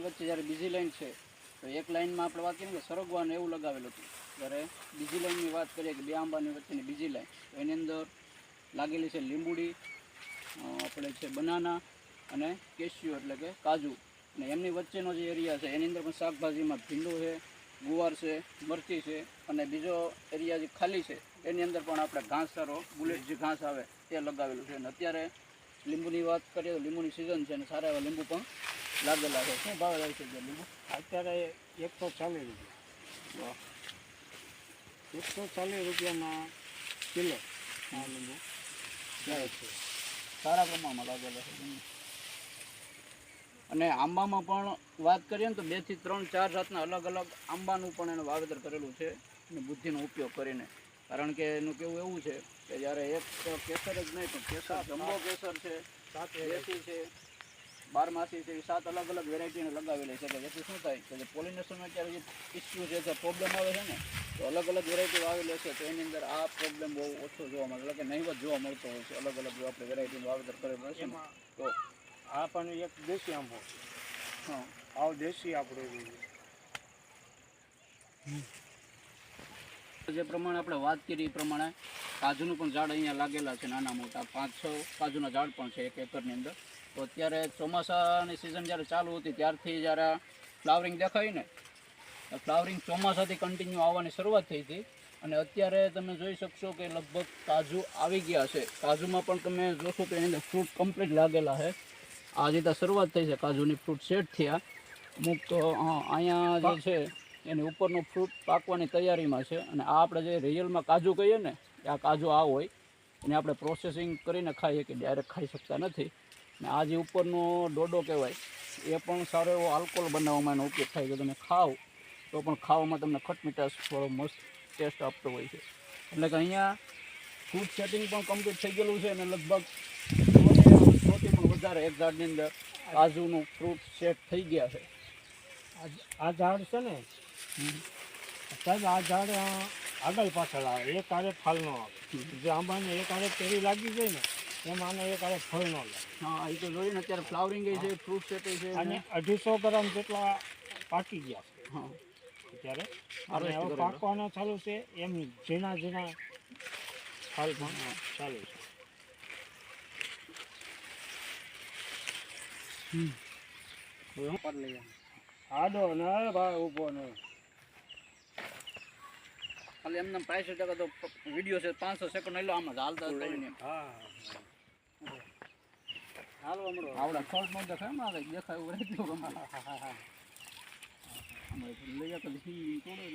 વચ્ચે જ્યારે બીજી લાઈન છે તો એક લાઈનમાં આપણે વાત કરીએ કે સરગવાનું એવું લગાવેલું હતું, જ્યારે બીજી લાઈનની વાત કરીએ કે બે આંબાની વચ્ચેની બીજી લાઈન, તો એની અંદર લાગેલી છે લીંબુડી, આપણે છે બનાના અને કેશ્યુ એટલે કે કાજુ, અને એમની વચ્ચેનો જે એરિયા છે એની અંદર પણ શાકભાજીમાં ભીંડું છે, ગુવાર છે, મરચી છે, અને બીજો એરિયા જે ખાલી છે એની અંદર પણ આપણે ઘાસ સારો બુલેટ જે ઘાસ આવે તે લગાવેલું છે. અને અત્યારે લીંબુની વાત કરીએ તો લીંબુની સિઝન છે અને સારા એવા લીંબુ પણ લાગેલા છે. શું ભાવ રહે છે લીંબુ? અત્યારે 140 રૂપિયા. 140 રૂપિયાના કિલો આ લીંબુ જાય છે. સારા પ્રમાણમાં લાગેલા છે. અને આંબામાં પણ વાત કરીએ ને તો 2 થી 3 4 જાતના અલગ અલગ આંબાનું પણ એનું વાવેતર કરેલું છે અને બુદ્ધિનો ઉપયોગ કરીને. કારણ કે એનું કેવું એવું છે કે જ્યારે એક કેસર જ નહીં પણ કેસર, જમ્બો કેસર છે, દેશી છે, બારમાસી છે, એ 7 અલગ અલગ વેરાયટીને લગાવેલી છે કે જેથી શું થાય કે જે પોલિનેશનમાં અત્યારે જે ઇસ્યુ છે, જે પ્રોબ્લેમ આવે છે ને, તો અલગ અલગ વેરાયટી વાવેલી છે તો એની અંદર આ પ્રોબ્લેમ બહુ ઓછો જોવા મળે, એટલે કે નહીંવત જોવા મળતો હોય છે. અલગ અલગ જો આપણે વેરાયટીનું વાવેતર કરેલું હશે ને તો આ પણ એક દેશી આંબો. હા, આવ દેશી આપણે જે પ્રમાણે આપણે વાત કરી એ પ્રમાણે કાજુનું પણ ઝાડ અહીંયા લાગેલા છે, નાના મોટા 5-6 કાજુના ઝાડ પણ છે એક એકરની અંદર. તો અત્યારે ચોમાસાની સિઝન જ્યારે ચાલુ હતી ત્યારથી જ્યારે ફ્લાવરિંગ દેખાય ને, ફ્લાવરિંગ ચોમાસાથી કન્ટિન્યુ આવવાની શરૂઆત થઈ હતી. અને અત્યારે તમે જોઈ શકશો કે લગભગ કાજુ આવી ગયા છે. કાજુમાં પણ તમે જોશો તો એની અંદર ફ્રૂટ કમ્પ્લીટ લાગેલા છે. આ રીતે શરૂઆત થઈ છે કાજુની, ફ્રૂટ સેટ થયા અમુક. તો અહીંયા જે છે એની ઉપરનું ફ્રૂટ પાકવાની તૈયારીમાં છે. અને આ આપણે જે રિયલમાં કાજુ કહીએ ને, આ કાજુ આ હોય એને આપણે પ્રોસેસિંગ કરીને ખાઈએ કે ડાયરેક્ટ ખાઈ શકતા નથી. અને આ જે ઉપરનો ડોડો કહેવાય એ પણ સારો એવો આલ્કોહોલ બનાવવામાં એનો ઉપયોગ થાય છે. તમે ખાઓ તો પણ ખાવામાં તમને ખટમીઠાશ થોડો મસ્ત ટેસ્ટ આપતો હોય છે. એટલે કે અહીંયા ફ્રૂટ સેટિંગ પણ કમ્પ્લીટ થઈ ગયેલું છે અને લગભગ 100થી પણ વધારે એક ઝાડની અંદર કાજુનું ફ્રૂટ સેટ થઈ ગયા છે. આ ઝાડ છે ને સાહેબ, આ ઝાડ આગળ પાછળ આવે, એક આરે ફળ ન આવે. જે આંબાને એક આરે કેરી લાગી જાય ને એમાં આને એક આરે ફળ ન લાગે. હા, એ તો જોઈને અત્યારે ફ્લાવરિંગ છે, ફ્રૂટ સેટ છે, અને 250 ગ્રામ જેટલા પાકી ગયા છે. હા, અત્યારે અને હવે પાકવાના ચાલુ છે, એમ ઝીણા ઝીણા ફળ પણ ચાલુ છે. આડો ને ભાઈ ઊભો ને ખાલી એમને 65% તો વિડીયો છે, 500 સેકન્ડ એટલે આમાં હાલતા નહીં. હા, હાલો હમણાં આવડા ખોટ નો દેખાય માં દેખાય એવું રહેતું ગમે. લઈ જતો ઈ તોડે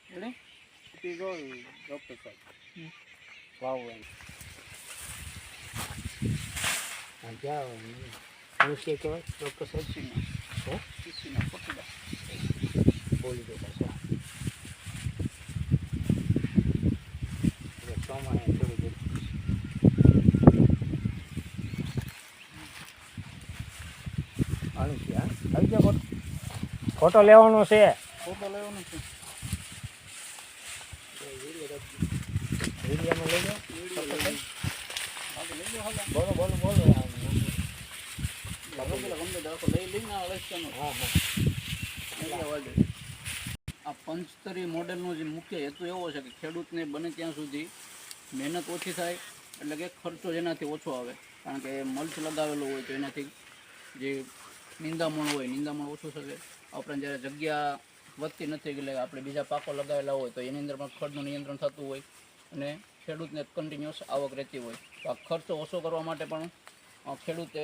એટલે પીગો ડોક્ટર સાહેબ વાવ ક્યાં મુશ્કેલ કહેવાય ડોક્ટર સાહેબ સીસીના ફોટોડા બોલી દો પાછા ચોમાને થોડું આનું છે. હા, આવી ગયા ફોટો લેવાનો છે. ફોટો લેવાનો છે. વિડીયોમાં લઈ જાઓ. બોલો બોલો બોલો. આ પંચતરી મોડેલનો જે મુખ્ય હેતુ એવો છે કે ખેડૂતને બને ત્યાં સુધી મહેનત ઓછી થાય, એટલે કે ખર્ચો જેનાથી ઓછો આવે. કારણ કે મલ્ચ લગાવેલું હોય તો એનાથી જે નિંદામણ હોય નિંદામણ ઓછું થશે. આ ઉપરાંત જ્યારે જગ્યા વધતી નથી એટલે આપણે બીજા પાકો લગાવેલા હોય તો એની અંદર પણ ખર્ચનું નિયંત્રણ થતું હોય અને ખેડૂતને કન્ટિન્યુઅસ આવક રહેતી હોય. તો આ ખર્ચો ઓછો કરવા માટે પણ ખેડૂતે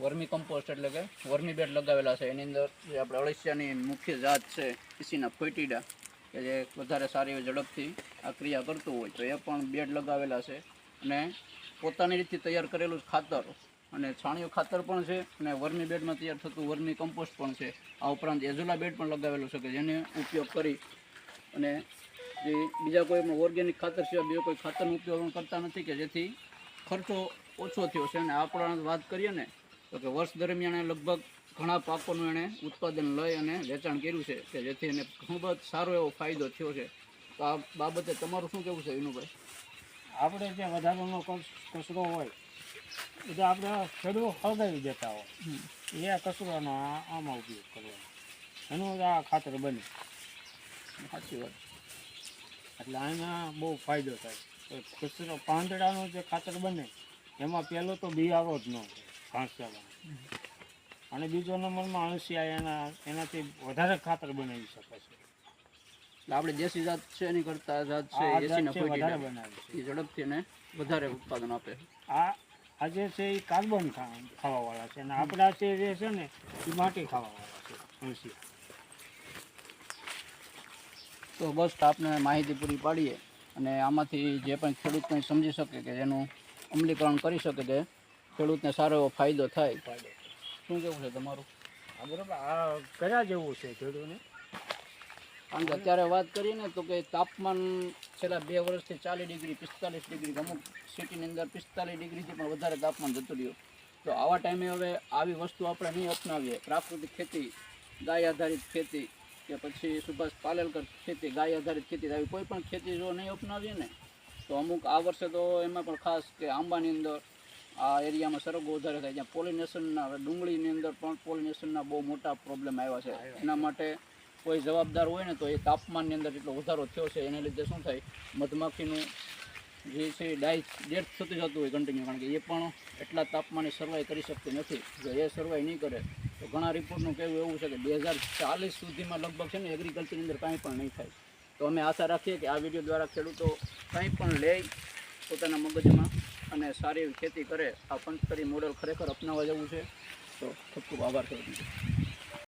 વર્મી કમ્પોસ્ટ એટલે કે વર્મી બેડ લગાવેલા છે. એની અંદર જે આપણે અળસિયાની મુખ્ય જાત છે ઈસીના ફોયટીડા, કે જે વધારે સારી એવી ઝડપથી આ ક્રિયા કરતું હોય, તો એ પણ બેડ લગાવેલા છે. અને પોતાની રીતથી તૈયાર કરેલું ખાતર અને છાણિયું ખાતર પણ છે અને વર્મી બેડમાં તૈયાર થતું વર્મી કમ્પોસ્ટ પણ છે. આ ઉપરાંત એઝોલા બેડ પણ લગાવેલું છે કે જેને ઉપયોગ કરી અને જે બીજા કોઈ પણ ઓર્ગેનિક ખાતર સિવાય બીજો કોઈ ખાતરનો ઉપયોગ કરતા નથી કે જેથી ખર્ચો ઓછો થયો છે. અને આપણે વાત કરીએ ને તો કે વર્ષ દરમિયાન લગભગ ઘણા પાકોનું એણે ઉત્પાદન લઈ અને વેચાણ કર્યું છે કે જેથી એને ખૂબ જ સારો એવો ફાયદો થયો છે. તો આ બાબતે તમારું શું કહેવું છે વિનુભાઈ? આપણે જે વધારાનો કચરો હોય એટલે આપણે ખેડૂત હળગાવી દેતા હોય એ કચરોનો આમાં ઉપયોગ કરવાનો, એનું જ આ ખાતર બને. સાચી વાત. એટલે આના બહુ ફાયદો થાય. કચરો પાંદડાનો જે ખાતર બને એમાં પહેલો તો બિયારો જ ન હોય ઘાસચારાનો, અને બીજો નંબરમાં અળસિયા એનાથી વધારે ખાતર બનાવી શકે છે. એટલે આપણે દેશી જાત છે એની કરતાં જાત છે આ એસીના જાત છે ફોઈટી વધારે બનાવી છે. એ ઝડપથી ને વધારે ઉત્પાદન આપે. આ જે છે એ કાર્બન ખાવાવાળા છે, અને આપણા જે છે ને એ માટી ખાવાવાળા છે અળસિયા. તો બસ આપને માહિતી પૂરી પાડીએ, અને આમાંથી જે પણ ખેડૂત કંઈ સમજી શકે કે એનું અમલીકરણ કરી શકે કે ખેડૂતને સારો એવો ફાયદો થાય. શું કેવું છે તમારું? આ બરાબર આ કર્યા જેવું છે ખેડૂતને. કારણ કે અત્યારે વાત કરીએ ને તો કે તાપમાન છેલ્લા 2 વર્ષથી 40 ડિગ્રી 45 ડિગ્રી, અમુક સિટીની અંદર 45 ડિગ્રીથી પણ વધારે તાપમાન જતું રહ્યું. તો આવા ટાઈમે હવે આવી વસ્તુ આપણે નહીં અપનાવીએ, પ્રાકૃતિક ખેતી, ગાય આધારિત ખેતી કે પછી સુભાષ પાલેલકર ખેતી, ગાય આધારિત ખેતી, આવી કોઈ પણ ખેતી જો નહીં અપનાવીએ ને તો અમુક આ વર્ષે તો એમાં પણ ખાસ કે આંબાની અંદર આ એરિયામાં સરગવો વધારે થાય, જ્યાં પોલિનેશનના ડુંગળીની અંદર પણ પોલિનેશનના બહુ મોટા પ્રોબ્લેમ આવ્યા છે. એના માટે કોઈ જવાબદાર હોય ને તો એ તાપમાનની અંદર એટલો વધારો થયો છે, એને લીધે શું થાય, મધમાખીનું જે છે ડેથ થતું જતું હોય કન્ટિન્યુ, કારણ કે એ પણ એટલા તાપમાને સર્વાઈવ કરી શકતી નથી. જો એ સર્વાઈવ નહીં કરે તો ઘણા રિપોર્ટનું કહેવું એવું છે કે 2040 સુધીમાં લગભગ છે ને એગ્રીકલ્ચરની અંદર કાંઈ પણ નહીં થાય. તો અમે આશા રાખીએ કે આ વિડીયો દ્વારા ખેડૂતો કંઈ પણ લે પોતાના મગજમાં અને સારી એવી ખેતી કરે. આ પંચતરી મોડેલ ખરેખર અપનાવવા જેવું છે. તો ખૂબ ખૂબ આભાર ખેડૂતો.